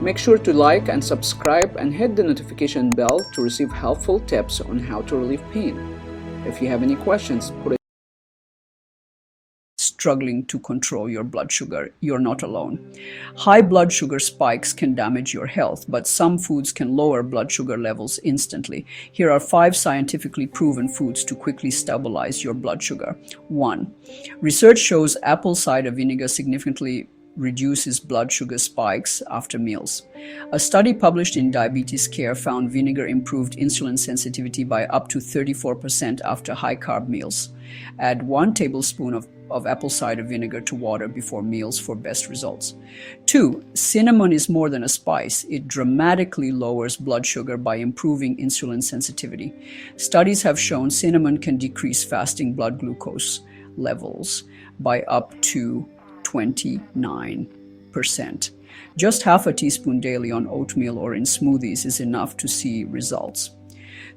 Make sure to like and subscribe and hit the notification bell to receive helpful tips on how to relieve pain. If you have any questions, put it. Struggling to control your blood sugar, you're not alone. High blood sugar spikes can damage your health, but some foods can lower blood sugar levels instantly. Here are 5 scientifically proven foods to quickly stabilize your blood sugar. 1. Research shows apple cider vinegar significantly reduces blood sugar spikes after meals. A study published in Diabetes Care found vinegar improved insulin sensitivity by up to 34% after high-carb meals. Add 1 tablespoon of apple cider vinegar to water before meals for best results. 2. Cinnamon is more than a spice. It dramatically lowers blood sugar by improving insulin sensitivity. Studies have shown cinnamon can decrease fasting blood glucose levels by up to 29%. Just half a teaspoon daily on oatmeal or in smoothies is enough to see results.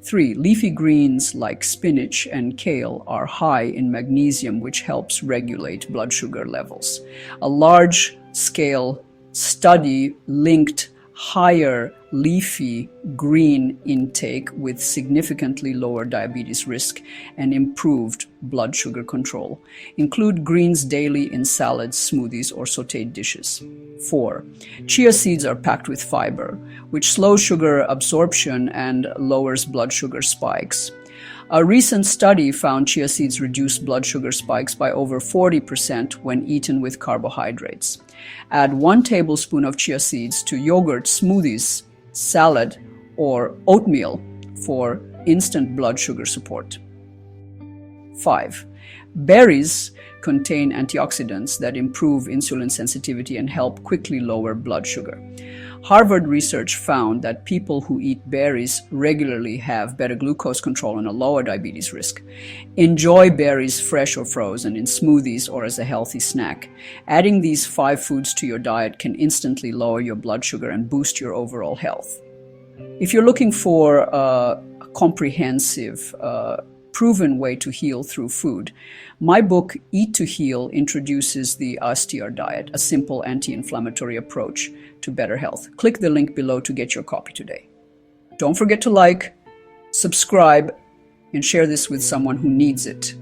3. Leafy greens like spinach and kale are high in magnesium, which helps regulate blood sugar levels. A large-scale study linked higher leafy green intake with significantly lower diabetes risk and improved blood sugar control. Include greens daily in salads, smoothies, or sautéed dishes. 4. Chia seeds are packed with fiber, which slows sugar absorption and lowers blood sugar spikes. A recent study found chia seeds reduce blood sugar spikes by over 40% when eaten with carbohydrates. Add 1 tablespoon of chia seeds to yogurt, smoothies, salad, or oatmeal for instant blood sugar support. 5. Berries contain antioxidants that improve insulin sensitivity and help quickly lower blood sugar. Harvard research found that people who eat berries regularly have better glucose control and a lower diabetes risk. Enjoy berries fresh or frozen in smoothies or as a healthy snack. Adding these 5 foods to your diet can instantly lower your blood sugar and boost your overall health. If you're looking for a comprehensive, proven way to heal through food, my book, Eat to Heal, introduces the austere diet, a simple anti-inflammatory approach to better health. Click the link below to get your copy today. Don't forget to like, subscribe, and share this with someone who needs it.